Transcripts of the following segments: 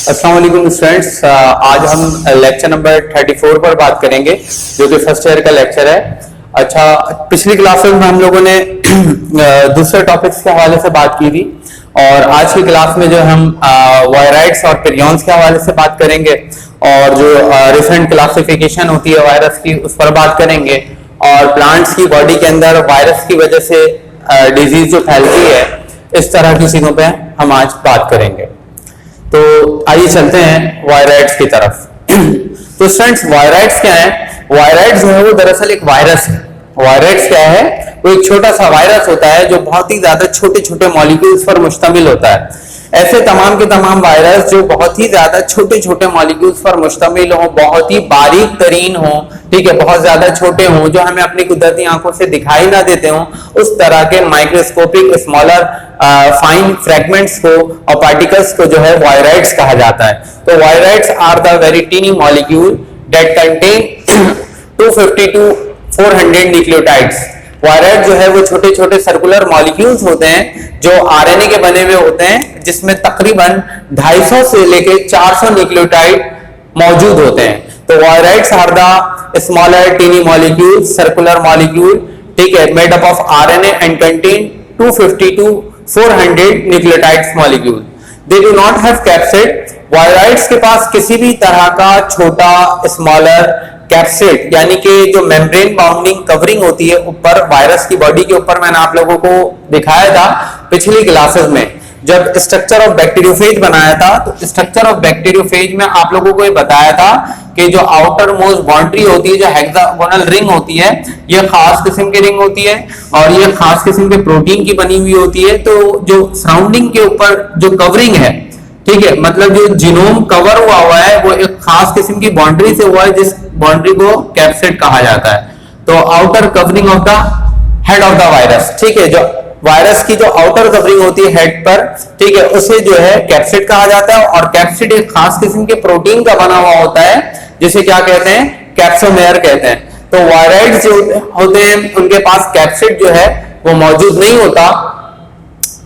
अस्सलाम वालेकुम स्टूडेंट्स, आज हम लेक्चर नंबर 34 पर बात करेंगे जो कि फर्स्ट ईयर का लेक्चर है। अच्छा, पिछली क्लासेस में हम लोगों ने दूसरे टॉपिक्स के हवाले से बात की थी और आज की क्लास में जो हम वायराइड्स और पिरियॉन्स के हवाले से बात करेंगे और जो रिसेंट क्लासिफिकेशन होती है वायरस की उस पर बात करेंगे और प्लांट्स की बॉडी के अंदर वायरस की वजह से डिजीज जो फैलती है इस तरह की चीजों पे हम आज बात करेंगे। तो आइए चलते हैं वायराइड्स की तरफ। तो स्टूडेंट्स, वायराइड्स क्या है? वायराइड्स जो है वो दरअसल एक वायरस है। वायराइड्स क्या है? वो एक छोटा सा वायरस होता है जो बहुत ही ज्यादा छोटे छोटे मॉलिक्यूल्स पर मुश्तमिल होता है। ऐसे तमाम के तमाम वायरस जो बहुत ही ज्यादा छोटे छोटे मॉलिक्यूल्स पर मुश्तमिल हो, बहुत ही बारीक तरीन हो, ठीक है, बहुत ज्यादा छोटे हों, जो हमें अपनी कुदरती आंखों से दिखाई ना देते हों, उस तरह के माइक्रोस्कोपिक स्मॉलर फाइन फ्रैगमेंट्स को और पार्टिकल्स को जो है वायराइड्स कहा जाता है। तो viroids are the very tiny molecule that contain 250 to 400 nucleotides. Viroid जो है वो छोटे छोटे सर्कुलर मॉलिक्यूल्स होते हैं जो आरएनए के बने हुए होते हैं, जिसमें तकरीबन 250 से लेके 400 न्यूक्लियोटाइड मौजूद होते हैं। तो viroids are the smaller tiny molecule circular molecule, ठीक है, made up of RNA and contain 250 to 400 nucleotides molecule. They do not have capsid. Viroids के पास किसी भी तरह का छोटा स्मॉलर कैप्सिड यानी कि जो मेम्ब्रेन बाउंडिंग कवरिंग होती है ऊपर वायरस की बॉडी के ऊपर, मैंने आप लोगों को दिखाया था पिछली क्लासेस में जब स्ट्रक्चर ऑफ बैक्टीरियोफेज बनाया था। तो स्ट्रक्चर ऑफ बैक्टीरियोफेज में आप लोगों को ये बताया था कि जो आउटर मोस्ट बाउंड्री होती है, जो हेक्सागोनल रिंग होती है, ये खास किस्म की रिंग होती है और ये खास किस्म के प्रोटीन की बनी हुई होती है। तो जो सराउंडिंग के ऊपर जो कवरिंग है, ठीक है, मतलब जो जीनोम कवर हुआ है वो एक खास किस्म की बाउंड्री से हुआ है जिस बाउंड्री को कैप्सिड कहा जाता है। तो outer covering of the head of the virus, ठीक है, जो वायरस की जो आउटर कवरिंग होती है हेड पर, ठीक है, उसे जो है कैप्सिड कहा जाता है। और कैप्सिड एक खास किस्म के प्रोटीन का बना हुआ होता है जिसे क्या कहते हैं? कैप्सोमेयर कहते हैं। तो वायराइड्स जो होते हैं उनके पास कैप्सिड जो है वो मौजूद नहीं होता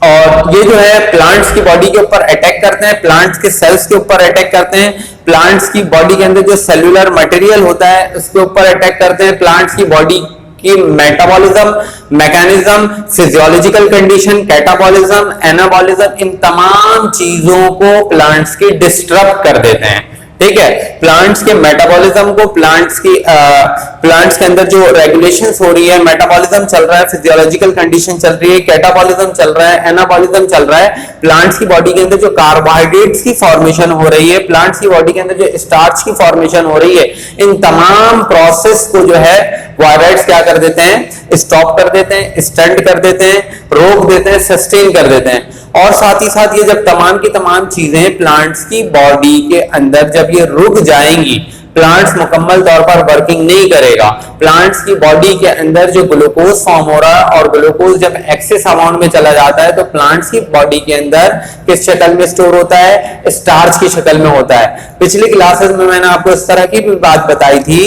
और ये जो है प्लांट्स की बॉडी के ऊपर अटैक करते हैं, प्लांट्स के सेल्स के ऊपर अटैक करते हैं, प्लांट्स की बॉडी के अंदर जो सेल्यूलर मटेरियल होता है उसके ऊपर अटैक करते हैं, प्लांट्स की बॉडी की metabolism, mechanism, physiological condition, catabolism, anabolism, इन तमाम चीजों को प्लांट्स की डिस्टर्ब कर देते हैं। ठीक है, प्लांट्स के मेटाबॉलिज्म को, प्लांट्स के अंदर जो रेगुलेशंस हो रही है, मेटाबॉलिज्म चल रहा है, फिजियोलॉजिकल कंडीशन चल रही है, कैटाबॉलिज्म चल रहा है, एनाबॉलिज्म चल रहा है, प्लांट्स की बॉडी के अंदर जो कार्बोहाइड्रेट्स की फॉर्मेशन हो रही है, प्लांट्स की बॉडी के अंदर जो स्टार्च की फॉर्मेशन हो रही है, इन तमाम प्रोसेस को जो है वायराइड्स क्या कर देते हैं? स्टॉप कर देते हैं, स्टंट कर देते हैं, रोक देते हैं, सस्टेन कर देते हैं। और साथ ही साथ ये जब तमाम की तमाम चीजें प्लांट्स की बॉडी के अंदर जब ये रुक जाएंगी, प्लांट्स मुकम्मल तौर पर वर्किंग नहीं करेगा, प्लांट्स की बॉडी के अंदर जो ग्लूकोज फॉर्म हो रहा है और ग्लूकोज जब एक्सेस अमाउंट में चला जाता है तो प्लांट्स की बॉडी के अंदर किस शक्ल में स्टोर होता है? स्टार्च की शक्ल में होता है। पिछली क्लासेस में मैंने आपको इस तरह की भी बात बताई थी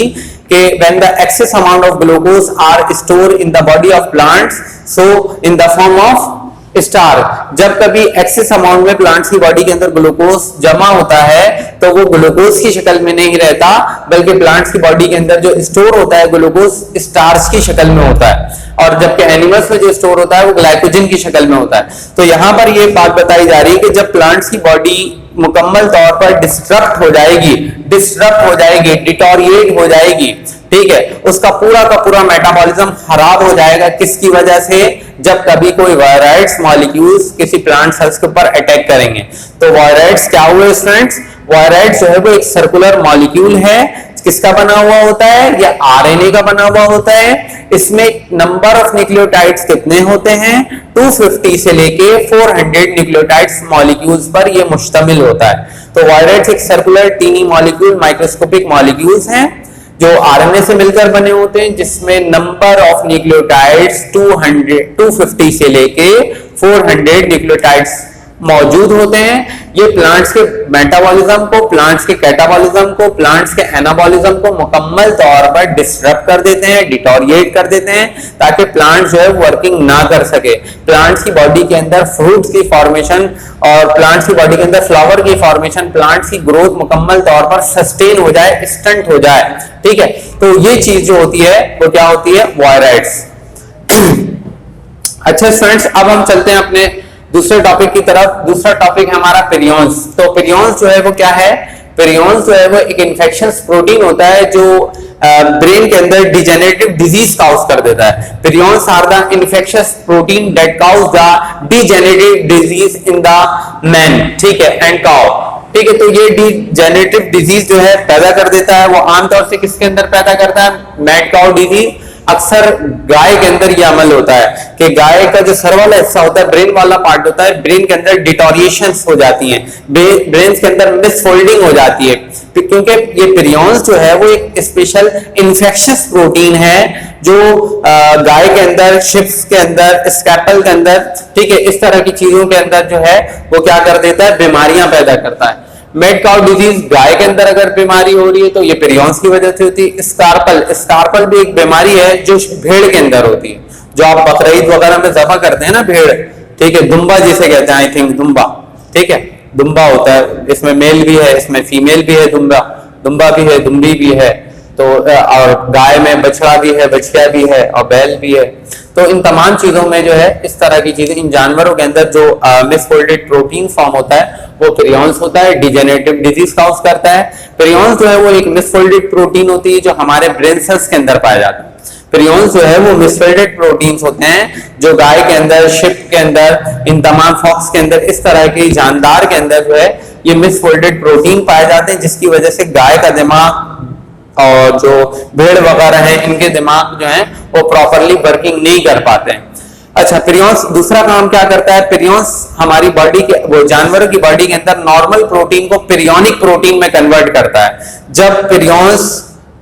कि when the excess amount of glucose are stored in the body of plants, so in the form of star, जब कभी एक्सेस अमाउंट में प्लांट्स की बॉडी के अंदर ग्लूकोज जमा होता है तो वो ग्लूकोज की शक्ल में नहीं रहता, बल्कि प्लांट्स की बॉडी के अंदर जो स्टोर होता है ग्लूकोज स्टार्च की शक्ल में होता है। और जबकि एनिमल्स में जो स्टोर होता है वो ग्लाइकोजन की शक्ल में होता है। तो यहाँ पर ये बात बताई जा रही है कि जब प्लांट्स की बॉडी मुकम्मल तौर पर डिस्टर्ब हो जाएगी, डिटोरिएट हो जाएगी, ठीक है, उसका पूरा का पूरा मेटाबॉलिज्म खराब हो जाएगा। किसकी वजह से? जब कभी कोई वायराइड्स मॉलिक्यूल्स किसी प्लांट सेल्स के ऊपर अटैक करेंगे। तो वायराइड्स क्या हुए स्टूडेंट्स? वायराइड्स जो है वो एक सर्कुलर मॉलिक्यूल है। किसका बना हुआ होता है? ये आरएनए का बना हुआ होता है। इसमें नंबर ऑफ न्यूक्लियोटाइड्स कितने होते हैं? 250 से लेके 400 न्यूक्लियोटाइड्स मॉलिक्यूल्स पर ये मुश्तमिल होता है। तो वायराइड्स एक circular tiny molecule microscopic molecules हैं जो आरएनए से मिलकर बने होते हैं, जिसमें नंबर ऑफ न्यूक्लियोटाइड्स 250 से लेके 400 न्यूक्लियोटाइड्स मौजूद होते हैं। ये प्लांट्स के मेटाबॉलिज्म को, प्लांट्स के कैटाबॉलिज्म को, प्लांट्स के एनाबॉलिज्म को मुकम्मल तौर पर डिस्टर्ब कर देते हैं, डिटोरिएट कर देते हैं, ताकि प्लांट जो है वर्किंग ना कर सके। प्लांट्स की बॉडी के अंदर फ्रूट्स की फॉर्मेशन और प्लांट्स की बॉडी के अंदर फ्लावर की फॉर्मेशन, प्लांट्स की ग्रोथ मुकम्मल तौर पर सस्टेन हो जाए, स्टंट हो जाए। ठीक है, तो ये चीज जो होती है वो क्या होती है? वायराइड्स। अच्छा फ्रेंड्स, अब हम चलते हैं अपने दूसरे टॉपिक की तरफ। दूसरा टॉपिक है हमारा पेरियोन्स। तो पेरियोन्स जो है वो क्या है? पेरियोन्स जो है वो एक इन्फेक्शियस प्रोटीन होता है जो ब्रेन के अंदर डिजेनरेटिव डिजीज काउज कर देता है। Prions are the infectious protein that cause the degenerative disease in the man, ठीक है, एंड काउ। ठीक है, तो ये डिजेनरेटिव डिजीज जो है पैदा कर देता है, वो आमतौर से किसके अंदर पैदा करता है? Mad cow disease. अक्सर गाय के अंदर यह अमल होता है कि गाय का जो सर वाला हिस्सा होता है, ब्रेन वाला पार्ट होता है, ब्रेन के अंदर डिटोरिएशंस हो जाती हैं, ब्रेन के अंदर मिसफोल्डिंग हो जाती है, क्योंकि ये पेरियोन्स जो है वो एक स्पेशल इन्फेक्शियस प्रोटीन है जो गाय के अंदर, शिप्स के अंदर, स्कैपल के अंदर, ठीक है, इस तरह की चीजों के अंदर जो है वो क्या कर देता है? बीमारियां पैदा करता है। मेड काउ डिजीज, गाय के अंदर अगर बीमारी हो रही है तो ये पेरियोन्स की वजह से होती है। स्कारपल भी एक बीमारी है जो भेड़ के अंदर होती है, जो आप बकरीद वगैरह में ज़बह करते हैं ना भेड़, ठीक है, दुम्बा जिसे कहते हैं, आई थिंक दुम्बा, ठीक है, दुम्बा होता है, इसमें मेल भी है, इसमें फीमेल भी है, दुम्बा भी है, दुम्बी भी है, तो और गाय में बछड़ा भी है, बछिया भी है और बैल भी है। तो इन तमाम चीजों में जो है इस तरह की चीजें, इन जानवरों के अंदर जो मिसफोल्डेड प्रोटीन फॉर्म होता है वो पेरियोन्स होता है, डिजेनरेटिव डिजीज काउज करता है। पेरियोन्स जो है वो एक मिसफोल्डेड प्रोटीन होती है जो हमारे ब्रेन सेल्स के अंदर पाया जाता है। पेरियोन्स जो है वो मिसफोल्डेड प्रोटीन्स होते हैं जो गाय के अंदर, शिप के अंदर, इन तमाम फॉक्स के अंदर, इस तरह के जानदार के अंदर जो है ये मिसफोल्डेड प्रोटीन पाए जाते हैं, जिसकी वजह से गाय का दिमाग और जो भेड़ वगैरह है इनके दिमाग जो है वो प्रॉपरली वर्किंग नहीं कर पाते हैं। अच्छा, पेरियोन्स दूसरा काम क्या करता है? पेरियोन्स हमारी बॉडी के, वो जानवरों की बॉडी के अंदर नॉर्मल प्रोटीन को पेरियोनिक प्रोटीन में कन्वर्ट करता है। जब पेरियोन्स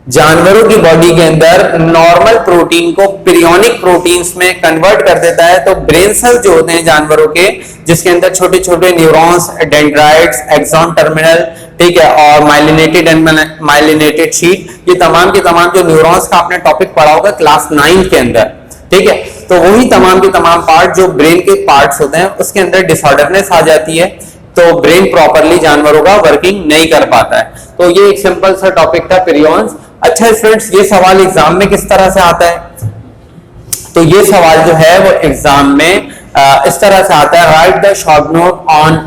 जानवरों की बॉडी के अंदर नॉर्मल प्रोटीन को पेरियोनिक प्रोटीन्स में कन्वर्ट कर देता है तो ब्रेन सेल्स जो होते हैं जानवरों के, जिसके अंदर छोटे छोटे न्यूरॉन्स, डेंड्राइट्स, एक्सॉन टर्मिनल, ठीक है, और माइलिनेटेड एंड माइलिनेटेड शीट, ये तमाम के तमाम जो न्यूरॉन्स का आपने टॉपिक पढ़ा होगा क्लास 9 के अंदर, ठीक है, तो वही तमाम के तमाम पार्ट जो ब्रेन के पार्ट्स होते हैं उसके अंदर डिसऑर्डरनेस आ जाती है, तो ब्रेन प्रॉपरली जानवरों का वर्किंग नहीं कर पाता है। तो ये एक सिंपल सा टॉपिक था पेरियोन्स। अच्छा फ्रेंड्स, ये सवाल एग्जाम में किस तरह से आता है? तो ये सवाल जो है वो एग्जाम में इस तरह से आता है, write the short note on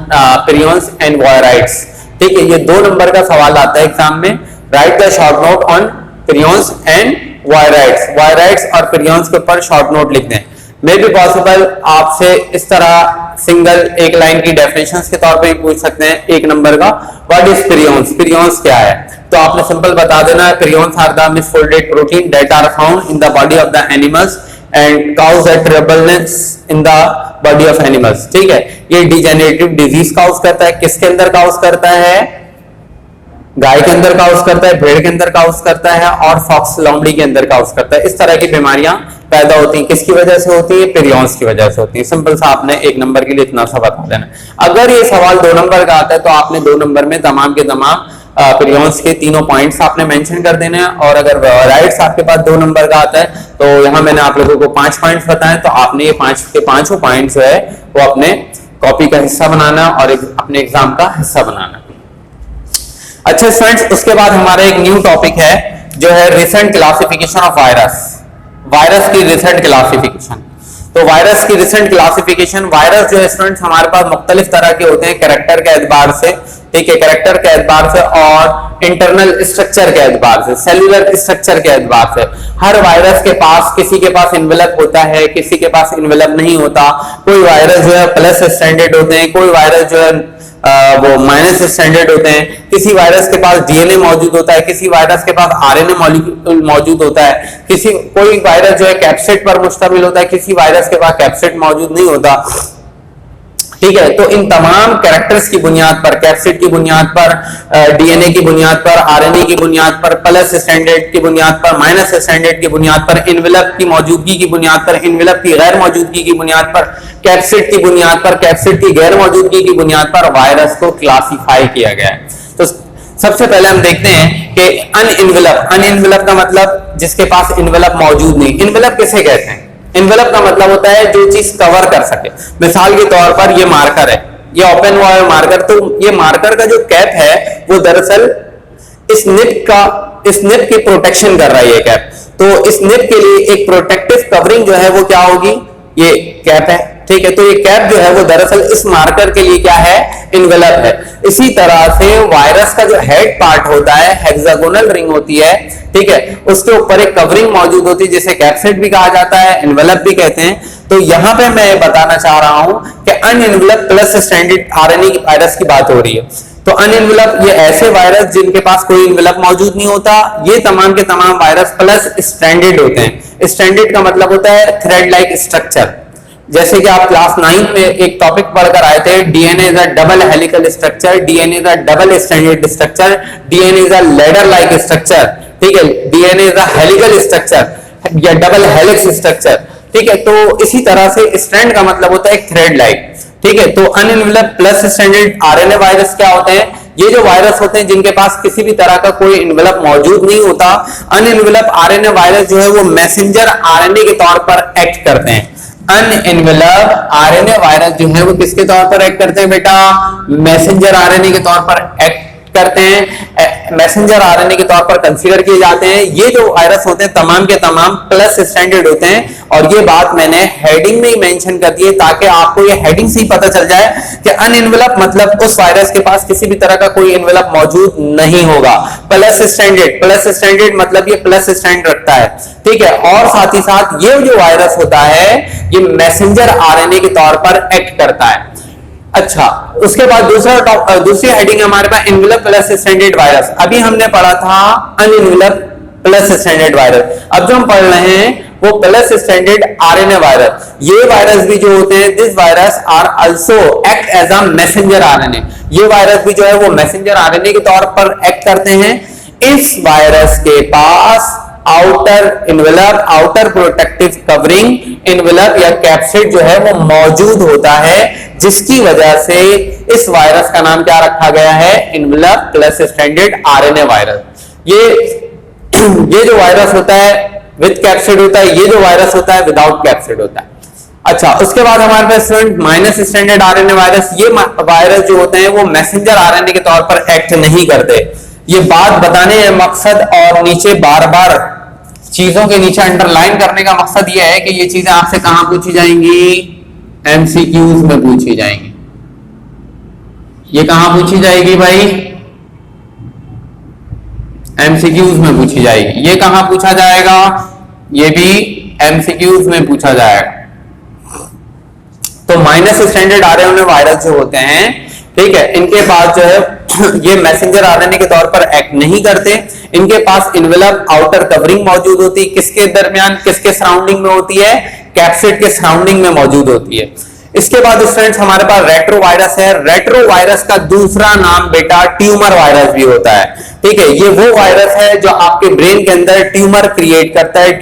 prions and viroids. ठीक है, ये 2 नंबर का सवाल आता है एग्जाम में, write the short note on prions and viroids. Viroids और पेरियोन्स के ऊपर शॉर्ट नोट लिख दें। मे बी पॉसिबल आपसे इस तरह सिंगल एक लाइन की डेफिनेशंस के तौर पे पूछ सकते हैं 1 नंबर का, व्हाट इज पेरियोन्स? पेरियोन्स क्या है? तो आपने सिंपल बता देना है, prions are the misfolded protein that are found in the body of the animals and cause the troubleness in the body of animals. ठीक है, ये डिजेनरेटिव डिजीज काउज करता है। किसके अंदर काउज करता है? गाय के अंदर काउज करता है, भेड़ के अंदर काउज करता है और फॉक्स लोमड़ी के अंदर काउज करता है। इस तरह की बीमारियां पैदा होती हैं, किसकी वजह से होती है? पेरियोन्स की वजह से होती है। सिंपल सा आपने 1 नंबर के लिए इतना सा बता देना। अगर ये सवाल 2 नंबर का आता है तो आपने 2 नंबर में तमाम के तमाम पेरियोन्स के तीनों पॉइंट्स आपने मेंशन कर देने हैं, और अगर राइट्स आपके पास 2 नंबर का आता है तो यहाँ मैंने आप लोगों को 5 पॉइंट्स बताए, तो आपने ये 5 के 5 पॉइंट्स जो है वो अपने कॉपी का हिस्सा बनाना और अपने एग्जाम का हिस्सा बनाना। अच्छा फ्रेंड्स, उसके बाद हमारा एक न्यू टॉपिक है जो है recent classification of virus. Virus की रिसेंट क्लासिफिकेशन। तो वायरस की रिसेंट क्लासिफिकेशन, वायरस जो है स्टूडेंट्स हमारे पास मुख्तलिफ तरह के होते हैं, कैरेक्टर के एतबार से, ठीक है, कैरेक्टर के एतबार से और इंटरनल स्ट्रक्चर के एतबार से, सेलुलर स्ट्रक्चर के एतबार से। हर वायरस के पास, किसी के पास इन्वेलप होता है, किसी के पास इन्वेलप नहीं होता। कोई वायरस जो है प्लस स्टैंडर्ड होते हैं, कोई वायरस जो है वो माइनस स्टैंडर्ड होते हैं। किसी वायरस के पास डीएनए मौजूद होता है, किसी वायरस के पास आरएनए मॉलिक्यूल मौजूद होता है, कोई वायरस जो है कैप्सिड पर मुश्तमिल होता है, किसी वायरस के पास कैप्सिड मौजूद नहीं होता। ठीक है, तो इन तमाम कैरेक्टर्स की बुनियाद पर, कैप्सिड की बुनियाद पर, डीएनए की बुनियाद पर, आरएनए की बुनियाद पर, प्लस स्टैंडर्ड की बुनियाद पर, माइनस स्टैंडर्ड की बुनियाद पर, इनवेलप की मौजूदगी की बुनियाद पर, इनवेलप की गैर मौजूदगी की बुनियाद पर, कैप्सिड की बुनियाद पर, कैप्सिड की गैर मौजूदगी की बुनियाद पर वायरस को क्लासिफाई किया गया है। तो सबसे पहले हम देखते हैं कि अनइनवेलप, अनइनवेलप का मतलब जिसके पास इनवेलप मौजूद नहीं। इनवेलप किसे कहते हैं? इनवेलप का मतलब होता है जो चीज कवर कर सके। मिसाल के तौर पर ये मार्कर है, ये ओपन हुआ है मार्कर, तो ये मार्कर का जो कैप है वो दरअसल इस निब की प्रोटेक्शन कर रहा है ये कैप। तो इस निब के लिए एक प्रोटेक्टिव कवरिंग जो है वो क्या होगी? ये कैप है, ठीक है। तो ये कैप जो है वो दरअसल इस मार्कर के लिए क्या है? इनवेलप है। इसी तरह से वायरस का जो हेड पार्ट होता है, हेक्सागोनल रिंग होती है, ठीक है, उसके ऊपर एक कवरिंग मौजूद होती है जिसे कैप्सिड भी कहा जाता है, इनवेलप भी कहते हैं। तो यहां पे मैं बताना चाह रहा हूं कि अनइनवेलप प्लस स्टैंडर्ड आरएनए वायरस की बात हो रही है। तो अनइनवेलप ये ऐसे वायरस जिनके पास कोई इनवेलप मौजूद नहीं होता, ये तमाम के तमाम वायरस प्लस स्टैंडर्ड होते हैं। स्टैंडर्ड का मतलब होता है थ्रेड लाइक स्ट्रक्चर। जैसे कि आप क्लास 9 में एक टॉपिक पढ़कर आए थे, DNA is a double helical structure, DNA is a double stranded structure, DNA is a ladder like structure, ठीक है, DNA is a helical structure या डबल हेलिक्स स्ट्रक्चर, ठीक है। तो इसी तरह से स्ट्रैंड का मतलब होता है एक थ्रेड लाइक, ठीक है। तो अनइनवेलप प्लस स्टैंडर्ड आरएनए वायरस क्या होते हैं? ये जो वायरस होते हैं जिनके पास किसी भी तरह का कोई इनवेलप मौजूद नहीं होता। अनइनवेलप आरएनए वायरस जो है वो मैसेंजर आरएनए के तौर पर एक्ट करते हैं। अनइनवेलप आरएनए वायरस जो है वो किसके तौर पर एक्ट करते हैं बेटा? मैसेंजर आरएनए के तौर पर एक्ट करते हैं, मैसेंजर आरएनए के तौर पर कंसीडर किए जाते हैं। ये जो वायरस होते हैं तमाम के तमाम प्लस स्टैंडर्ड होते हैं, और ये बात मैंने हेडिंग में ही मेंशन कर दी है ताकि आपको ये हेडिंग से ही पता चल जाए कि अनइनवेलप मतलब उस वायरस के पास किसी भी तरह का कोई इनवेलप मौजूद नहीं होगा। प्लस स्टैंडर्ड मतलब ये प्लस स्टैंड रखता है, ठीक है। और साथ ही साथ ये जो वायरस होता है ये मैसेंजर आरएनए के तौर पर एक्ट करता है। अच्छा, उसके बाद दूसरी हेडिंग हमारे पास इनवेलप प्लस स्टैंडर्ड वायरस। अभी हमने पढ़ा था अनइनवेलप प्लस स्टैंडर्ड वायरस, अब जो हम पढ़ रहे हैं वो प्लस स्टैंडर्ड आरएनए वायरस। ये वायरस भी जो होते हैं, this virus are also act as a messenger RNA. ये वायरस भी जो है वो मैसेंजर आरएनए के तौर पर एक्ट करते हैं। इस वायरस के पास outer envelope, outer protective covering envelope या कैप्सिड जो है वो मौजूद होता है, जिसकी वजह से इस वायरस का नाम क्या रखा गया है? Envelope plus standard RNA virus. ये जो वायरस होता है विद कैप्सिड होता है, ये जो वायरस होता है विदाउट कैप्सिड होता है। अच्छा, उसके बाद हमारे पास माइनस स्टैंडर्ड आरएनए वायरस। ये वायरस जो होते हैं वो मैसेंजर आरएनए के तौर पर एक्ट नहीं करते। ये बात बताने का मकसद और नीचे बार बार चीजों के नीचे अंडरलाइन करने का मकसद यह है कि ये चीजें आपसे कहां पूछी जाएंगी? एमसीक्यूज में पूछी जाएंगी। ये कहां पूछी जाएगी भाई? एमसीक्यूज में पूछी जाएगी। ये कहां पूछा जाएगा? ये भी एमसीक्यूज में पूछा जाएगा। तो माइनस स्टैंडर्ड आरएनए वायरस जो होते हैं, ठीक है, इनके पास जो है ये मैसेंजर आरएनए के तौर पर एक्ट नहीं करते। इनके पास इनवेलप आउटर कवरिंग मौजूद होती है, किसके दरमियान, किसके सराउंडिंग में होती है? कैप्सिड के सराउंडिंग में मौजूद होती है। इसके बाद स्टूडेंट्स हमारे पास रेट्रोवायरस है। रेट्रोवायरस का दूसरा नाम बेटा ट्यूमर वायरस भी होता है, ठीक है। ये वो वायरस है जो आपके ब्रेन के अंदर ट्यूमर क्रिएट करता है,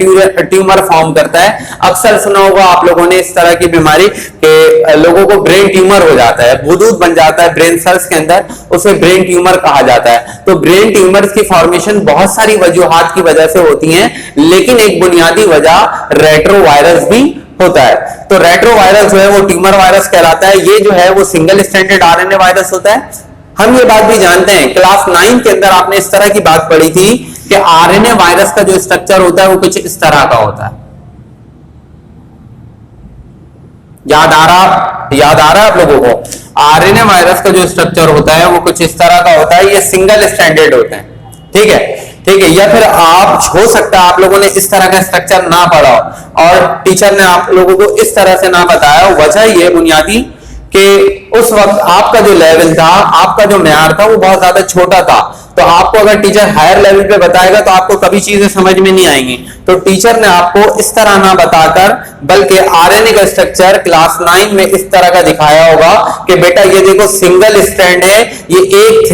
ट्यूमर फॉर्म करता है। अक्सर सुना होगा आप लोगों ने इस तरह की बीमारी के लोगों को ब्रेन ट्यूमर हो जाता है, बुदबुद बन जाता है ब्रेन सेल्स के अंदर, उसे ब्रेन ट्यूमर कहा जाता है। तो ब्रेन ट्यूमर की फॉर्मेशन बहुत सारी वजूहात की वजह से होती है, लेकिन एक बुनियादी वजह रेट्रोवायरस भी होता है। तो रेट्रोवायरस जो है वो ट्यूमर वायरस कहलाता है। ये जो है वो सिंगल स्टैंडर्ड आरएनए वायरस होता है। हम ये बात भी जानते हैं, क्लास 9 के अंदर आपने इस तरह की बात पढ़ी थी कि आरएनए वायरस का जो स्ट्रक्चर होता है वो कुछ इस तरह का होता है। याद आ रहा आप लोगों को? आरएनए वायरस का जो स्ट्रक्चर होता है वो कुछ इस तरह का होता है। ये सिंगल स्टैंडर्ड होते हैं, ठीक है। या फिर आप हो सकता है आप लोगों ने इस तरह का स्ट्रक्चर ना पढ़ा हो और टीचर ने आप लोगों को इस तरह से ना बताया। वजह ये बुनियादी कि उस वक्त आपका जो लेवल था, आपका जो म्यार था वो बहुत ज्यादा छोटा था। तो तो आपको अगर टीचर हायर लेवल पे बताएगा तो आपको कभी चीजें समझ में नहीं आएंगी। तो टीचर ने आपको इस तरह ना बताकर बल्कि आरएनए का स्ट्रक्चर क्लास 9 में इस तरह का दिखाया होगा कि बेटा ये देखो सिंगल स्ट्रैंड है, ये एक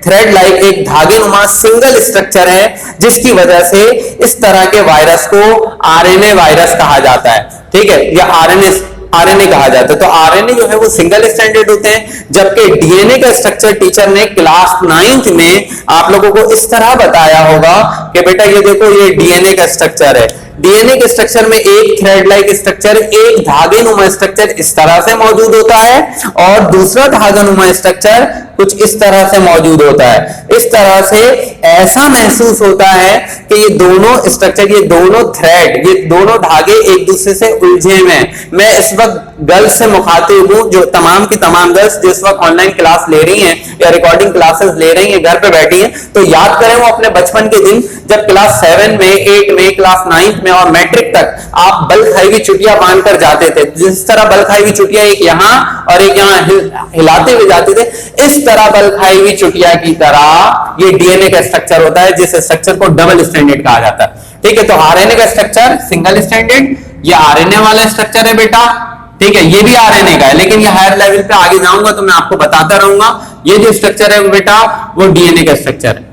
थ्रेड लाइक एक धागे नुमा सिंगल स्ट्रक्चर है, जिसकी वजह से इस तरह के वायरस को आरएनए वायरस कहा जाता है। ठीक है, या आरएनए कहा जाता है। तो आरएनए जो है वो सिंगल स्ट्रैंडेड होते हैं, जबकि डीएनए का स्ट्रक्चर टीचर ने क्लास 9th में आप लोगों को इस तरह बताया होगा कि बेटा ये देखो ये डीएनए का स्ट्रक्चर है। डीएनए के स्ट्रक्चर में एक थ्रेड लाइक स्ट्रक्चर, एक धागे नुमा स्ट्रक्चर इस तरह से मौजूद होता है और दूसरा धागा नुमा स्ट्रक्चर कुछ इस तरह से मौजूद होता है। इस तरह से ऐसा महसूस होता है कि ये दोनों स्ट्रक्चर, ये दोनों थ्रेड, ये दोनों धागे एक दूसरे से उलझे हुए हैं। मैं इस वक्त गर्ल्स से मुखातिब हूं, जो तमाम की तमाम गर्ल्स जो इस वक्त ऑनलाइन क्लास ले रही हैं या रिकॉर्डिंग क्लासेस ले रही हैं, घर पे बैठी हैं, तो याद करें वो अपने बचपन के दिन जब क्लास 7 में, 8 में, क्लास 9 में और मैट्रिक तक आप बल खाई हुई चुटिया बांध कर जाते थे। जिस तरह बल खाई हुई चुटिया एक यहां और एक यहां हिलाते हुए जाते थे, इस तरह बल खाई हुई चुटिया की तरह ये डीएनए का स्ट्रक्चर होता है, जिस स्ट्रक्चर को डबल स्ट्रैंडेड कहा जाता है। ठीक है, तो आरएनए का स्ट्रक्चर सिंगल स्ट्रैंडेड, ये आरएनए वाला स्ट्रक्चर है बेटा। ठीक है, ये भी आरएनए का है, लेकिन ये हायर लेवल पे आगे जाऊंगा तो मैं आपको बताता रहूंगा। ये जो स्ट्रक्चर है बेटा वो डीएनए का स्ट्रक्चर है।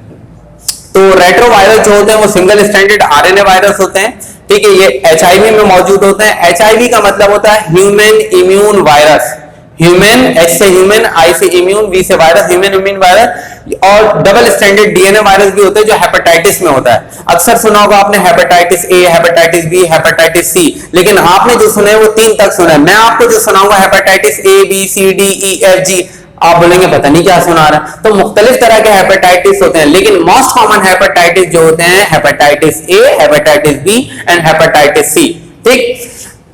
तो रेट्रोवायरस जो होते हैं वो सिंगल स्ट्रैंडेड आरएनए वायरस होते हैं। ठीक है, ये एचआईवी में मौजूद होते हैं। एचआईवी का मतलब होता है human immune virus. Human, H से ह्यूमन, आई से इम्यून, वी से वायरस, ह्यूमन इम्यून वायरस। और डबल स्ट्रैंडेड डीएनए वायरस भी होते हैं जो हेपेटाइटिस में होता है। अक्सर सुना होगा आपने hepatitis A, hepatitis B, hepatitis C, लेकिन आपने जो सुना है वो 3 तक सुना है। मैं आपको जो सुनाऊंगा hepatitis A, B, C, D, E, F, G, आप बोलेंगे पता नहीं क्या सुना रहा है। तो मुख्तलिफ तरह के हेपेटाइटिस होते हैं, लेकिन मोस्ट कॉमन हेपेटाइटिस जो होते हैं hepatitis A, hepatitis B and hepatitis C. ठीक,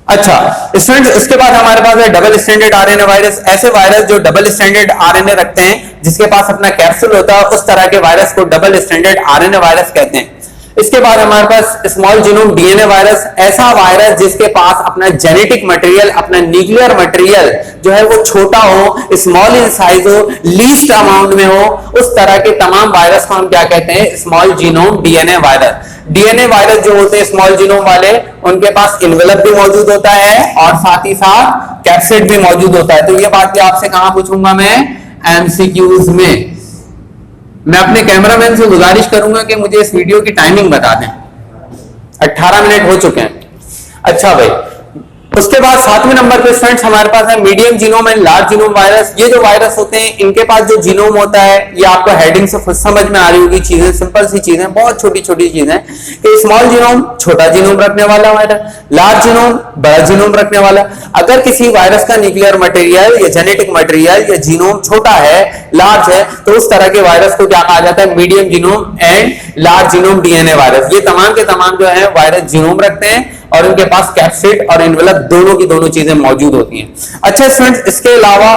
अच्छा स्टूडेंट्स, इसके बाद हमारे पास है डबल स्ट्रैंडेड आरएनए वायरस। ऐसे वायरस जो डबल स्ट्रैंडेड आरएनए रखते हैं, जिसके पास अपना कैप्सूल होता है, उस तरह के वायरस को डबल स्ट्रैंडेड आरएनए वायरस कहते हैं। इसके बाद हमारे पास स्मॉल जीनोम डीएनए वायरस, ऐसा वायरस जिसके पास अपना जेनेटिक मटेरियल, अपना न्यूक्लियर मटेरियल जो है वो छोटा हो, स्मॉल इन साइज हो, लीस्ट अमाउंट में हो, उस तरह के तमाम वायरस को हम क्या कहते हैं? Small genome DNA virus. DNA virus जो होते हैं स्मॉल जीनोम वाले, उनके पास इन्वेलप भी मौजूद होता है और साथ ही साथ कैप्सिड भी मौजूद होता है। तो ये बात आपसे कहां पूछूंगा मैं? एमसीक्यूज में। मैं अपने कैमरामैन से गुजारिश करूंगा कि मुझे इस वीडियो की टाइमिंग बता दें। 18 मिनट हो चुके हैं। अच्छा भाई, उसके बाद 7वें नंबर पे स्टूडेंट्स हमारे पास है medium genome and large genome virus. ये जो वायरस होते हैं, इनके पास जो जीनोम होता है, ये आपको हेडिंग से खुद समझ में आ रही होगी। चीजें सिंपल सी चीजें, बहुत छोटी छोटी चीजें कि स्मॉल जीनोम छोटा जीनोम रखने वाला वायरस, लार्ज जीनोम बड़ा जीनोम रखने वाला। अगर किसी वायरस का न्यूक्लियर मटेरियल या जेनेटिक मटेरियल या जीनोम छोटा है, लार्ज है, तो उस तरह के वायरस को क्या कहा जाता है? Medium genome and large genome DNA virus. ये तमाम के तमाम जो है वायरस जीनोम रखते हैं और उनके पास कैप्सिड और एनवेलप दोनों की दोनों चीजें मौजूद होती हैं। अच्छा स्टूडेंट्स, इसके अलावा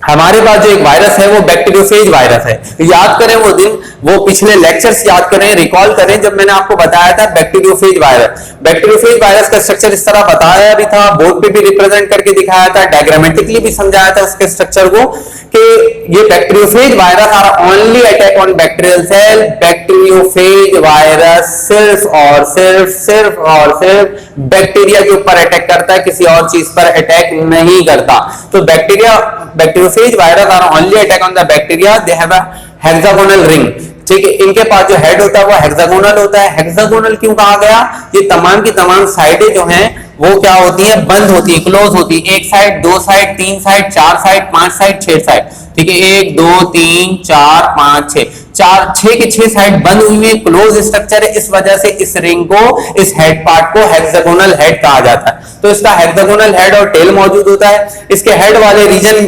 हमारे पास जो एक वायरस है वो बैक्टीरियोफेज वायरस है। याद करें वो दिन, वो पिछले लेक्चर्स याद करें, रिकॉल करें, जब मैंने आपको बताया था बैक्टीरियोफेज वायरस। बैक्टीरियोफेज वायरस का स्ट्रक्चर इस तरह बताया भी था, बोर्ड पे भी रिप्रेजेंट करके दिखाया था, डायग्रामेटिकली भी समझाया था उसके स्ट्रक्चर को कि ये bacteriophage virus are only attack on bacterial cell. Bacteriophage virus सिर्फ और सिर्फ बैक्टीरिया के ऊपर अटैक करता है, किसी और चीज पर अटैक नहीं करता। तो bacteriophage virus are only attack on the bacteria, they have a hexagonal ring. ठीक है, इनके पास जो हेड होता है वो हेक्सागोनल होता है। हेक्सागोनल क्यों कहा गया? ये तमाम की तमाम साइडें जो हैं वो क्या होती है? बंद होती है, क्लोज होती है। एक साइड, दो side, 3 side, 4 side, 5 side, 6 side. ठीक है, 1 2 3 4 5 6, 6 के 6 साइड बंद हुई है, क्लोज स्ट्रक्चर है। इस वजह से इस रिंग को, इस हेड पार्ट को हेक्सागोनल हेड कहा जाता है। तो इसका हेक्सागोनल हेड और टेल मौजूद होता है। इसके हेड वाले रीजन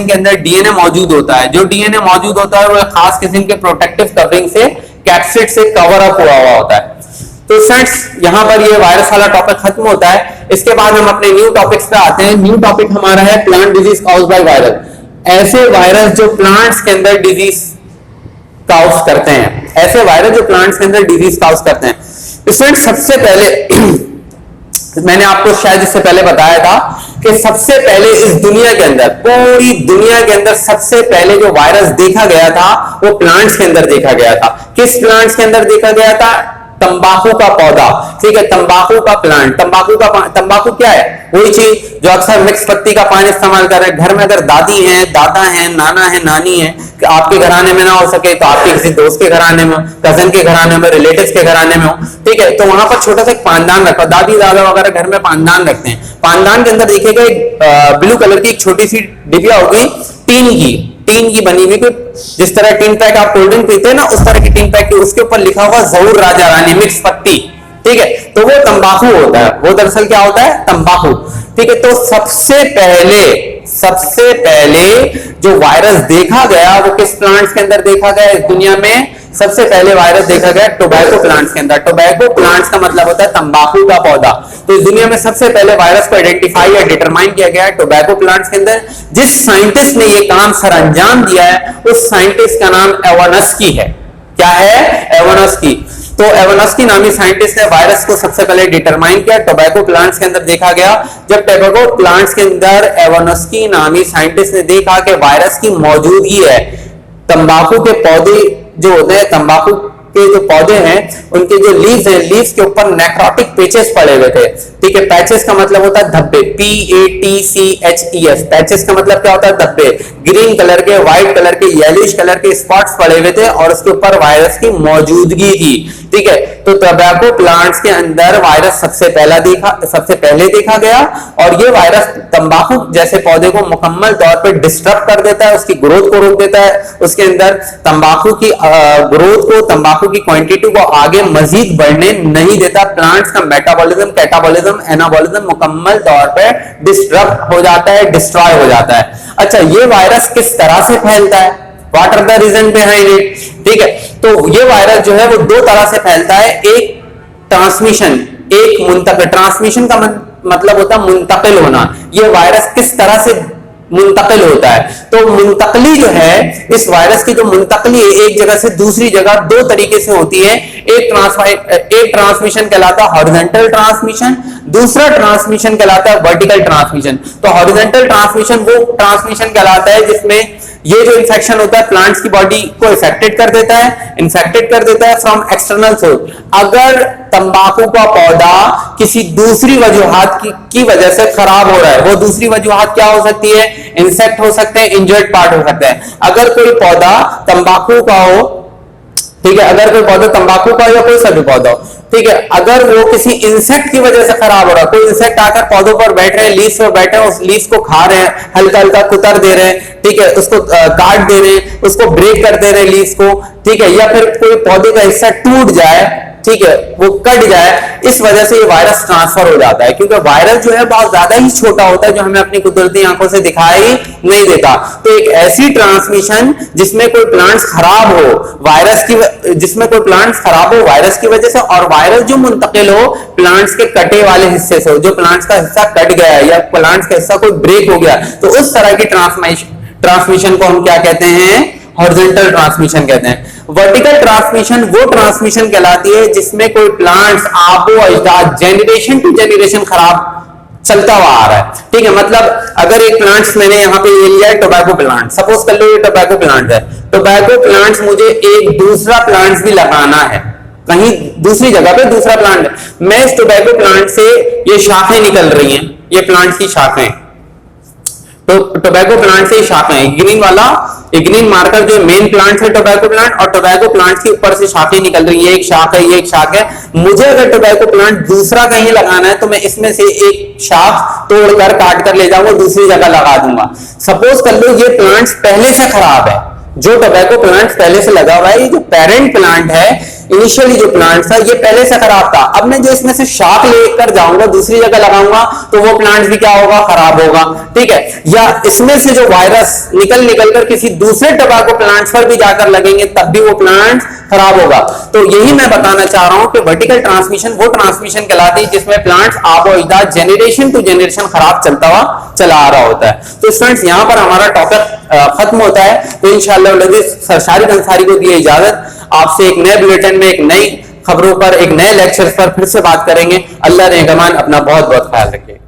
के अंदर डीएनए मौजूद होता है। जो डीएनए मौजूद होता है वो खास किस्म के प्रोटेक्टिव कवरिंग से, कैप्सिड से कवर अप हुआ होता है। तो फ्रेंड्स, यहां पर ये वायरस वाला टॉपिक खत्म होता है। इसके बाद हम अपने न्यू टॉपिक्स पे आते हैं। न्यू टॉपिक हमारा है plant disease caused by virus. ऐसे वायरस जो प्लांट्स के अंदर डिजीज काउज करते हैं, ऐसे वायरस जो प्लांट्स के अंदर डिजीज काउज करते हैं। स्टूडेंट्स, सबसे पहले मैंने आपको शायद इससे पहले बताया था कि सबसे पहले इस दुनिया के अंदर, पूरी दुनिया के अंदर सबसे पहले जो वायरस देखा गया था वो प्लांट्स के अंदर देखा गया था। किस प्लांट्स के अंदर देखा गया था? तंबाकू का पौधा, ठीक है, तंबाकू का प्लांट। तंबाकू क्या है? वही चीज जो अक्सर मिक्स पत्ती का पान इस्तेमाल कर रहे हैं। घर में अगर दादी है, दादा है, नाना है, नानी है, आपके घराने में ना हो सके तो आपके किसी दोस्त के घराने में, कजन के घराने में, रिलेटिव्स के घराने में हो, ठीक है, तो वहां पर छोटा सा एक पानदान रखो। दादी दादा वगैरह घर में पानदान रखते हैं। पानदान के अंदर देखिएगा ब्लू कलर की एक छोटी सी डिबिया होगी, टीन की बनी हुई, जिस तरह टीन पैक आप कोल्ड ड्रिंक पीते हैं ना, उस तरह की टीन पैक, उसके ऊपर लिखा हुआ जहूर राजा रानी मिक्स पत्ती, ठीक है, तो वो तंबाकू होता है। वो दरअसल क्या होता है? तंबाकू, ठीक है। तो सबसे पहले जो वायरस देखा गया वो किस प्लांट्स के अंदर देखा गया? इस दुनिया में सबसे पहले वायरस देखा गया टोबैको प्लांट्स के अंदर। टोबैको प्लांट्स का मतलब होता है तंबाकू का पौधा। तो इस दुनिया में सबसे पहले वायरस को आइडेंटिफाई या डिटरमाइन किया गया है टोबैको प्लांट्स के अंदर। जिस साइंटिस्ट ने ये काम सरअंजाम दिया है उस साइंटिस्ट का नाम एवानस्की है। क्या है? एवानस्की। तो एवानस्की नामी साइंटिस्ट ने वायरस को सबसे पहले डिटरमाइन किया, टोबैको प्लांट्स के अंदर देखा गया। जब टोबैको प्लांट्स के अंदर एवानस्की नामी साइंटिस्ट ने देखा कि वायरस की मौजूदगी है, तंबाकू के पौधे जो होते हैं, तंबाकू के जो पौधे हैं उनके जो लीव्स हैं, लीव्स के ऊपर नेक्रोटिक पैचेस पड़े हुए थे, ठीक है। पैचेस का मतलब होता है धब्बे, PATCHES। पैचेस का मतलब क्या होता है? धब्बे। ग्रीन कलर के, व्हाइट कलर के, येलोइश कलर के स्पॉट्स पड़े हुए थे और उसके ऊपर वायरस की मौजूदगी थी, ठीक है। तो टोबैको प्लांट्स के अंदर वायरस सबसे पहले देखा गया और ये वायरस तंबाकू जैसे पौधे को मुकम्मल तौर पर डिस्टर्ब कर देता है, उसकी ग्रोथ को रोक देता है। उसके अंदर तंबाकू की ग्रोथ को, तंबाकू की क्वांटिटी को आगे मजीद बढ़ने नहीं देता। प्लांट्स का मेटाबॉलिज्म, कैटाबॉलिज्म, एनाबॉलिज्म मुकम्मल तौर पर डिस्टर्ब हो जाता है, डिस्ट्रॉय हो जाता है। अच्छा, ये वायरस किस तरह से फैलता है? What are the reason behind it? ठीक है, तो ये वायरस जो है वो दो तरह से फैलता है। एक ट्रांसमिशन, एक मुंतकिल। ट्रांसमिशन का मतलब होता है मुंतकिल होना। ये वायरस किस तरह से मुंतकिल होता है? तो मुंतकली जो है, इस वायरस की जो मुंतकली है एक जगह से दूसरी जगह दो तरीके से होती है। एक ट्रांसमिशन कहलाता है हॉरिजॉन्टल ट्रांसमिशन, दूसरा ट्रांसमिशन कहलाता है वर्टिकल ट्रांसमिशन। तो हॉरिजॉन्टल ट्रांसमिशन वो ट्रांसमिशन कहलाता है जिसमें ये जो इंफेक्शन होता है प्लांट्स की बॉडी को इन्फेक्टेड कर देता है फ्रॉम एक्सटर्नल सोर्स। अगर तंबाकू का पौधा किसी दूसरी वजूहात की वजह से खराब हो रहा है, वो दूसरी वजूहात क्या हो सकती है? इंसेक्ट हो सकते हैं, इंजर्ड पार्ट हो सकता है। अगर कोई पौधा तंबाकू का हो, ठीक है, अगर कोई पौधा तंबाकू का या कोई सा भी पौधा हो, ठीक है, अगर वो किसी इंसेक्ट की वजह से खराब हो रहा है, कोई इंसेक्ट आकर पौधों पर बैठ रहे हैं, लीव्स पर बैठे हैं, उस लीव्स को खा रहे हैं, हल्का हल्का कुतर दे रहे हैं, ठीक है, उसको काट दे रहे हैं, उसको ब्रेक कर दे रहे हैं लीव्स को, ठीक है, या फिर कोई पौधे का हिस्सा टूट जाए, ठीक है, वो कट जाए, इस वजह से ये वायरस ट्रांसफर हो जाता है। क्योंकि वायरस जो है बहुत ज्यादा ही छोटा होता है जो हमें अपनी कुदरती आंखों से दिखाई नहीं देता। तो एक ऐसी ट्रांसमिशन जिसमें कोई प्लांट्स खराब हो वायरस की वजह से, और वायरस जो मुंतकिल हो प्लांट्स के कटे वाले हिस्से से हो, जो प्लांट्स का हिस्सा कट गया है या प्लांट्स का हिस्सा कोई ब्रेक हो गया, तो उस तरह की ट्रांसमिशन को हम क्या कहते हैं? हॉरिजॉन्टल ट्रांसमिशन कहते हैं। वर्टिकल ट्रांसमिशन वो ट्रांसमिशन कहलाती है जिसमें कोई प्लांट्स आबो अजदाद जेनरेशन टू जेनरेशन खराब चलता हुआ आ रहा है, ठीक है। मतलब अगर एक प्लांट्स मैंने यहाँ पे ले लिया है टोबैको प्लांट, सपोज कर लो ये टोबैको प्लांट है, टोबैको प्लांट्स मुझे एक दूसरा प्लांट्स भी लगाना है, कहीं दूसरी जगह पे दूसरा प्लांट है। मैं इस टोबैको प्लांट से ये शाखें निकल रही हैं, ये प्लांट्स की शाखें, तो टोबैको प्लांट से शाखें, ग्रीन वाला एक ग्रीन मार्कर जो मेन प्लांट है टोबैको प्लांट, और टोबैको प्लांट के ऊपर से शाखें निकल रही है, एक शाख है, ये एक शाख है। मुझे अगर टोबैको प्लांट दूसरा कहीं लगाना है तो मैं इसमें से एक शाख तोड़कर काट कर ले जाऊंगा, दूसरी जगह लगा दूंगा। सपोज कर लो ये प्लांट्स पहले से खराब है, जो टोबैको प्लांट पहले से लगा हुआ है, ये जो पेरेंट प्लांट है, इनिशियली जो प्लांट था ये पहले से खराब था। अब मैं जो इसमें से शाख लेकर जाऊंगा दूसरी जगह लगाऊंगा तो वो प्लांट भी क्या होगा? खराब होगा, ठीक है। या इसमें से जो वायरस निकल कर किसी दूसरे टोबैको प्लांट्स पर भी जाकर लगेंगे तब भी वो प्लांट खराब होगा। तो यही मैं बताना चाह रहा हूं कि वर्टिकल ट्रांसमिशन वो ट्रांसमिशन कहलाती है जिसमें प्लांट्स आबो अजदाद जेनरेशन टू जेनरेशन खराब चला आ रहा होता है। तो स्टूडेंट्स यहां पर हमारा टॉपिक खत्म होता है। तो इंशाअल्लाह सरशारिक अंसारी को दी इजाजत, आपसे एक नए बुलेटिन में एक नई खबरों पर, एक नए लेक्चर पर फिर से बात करेंगे। अल्लाह ने रहमान, अपना बहुत बहुत ख्याल रखिए।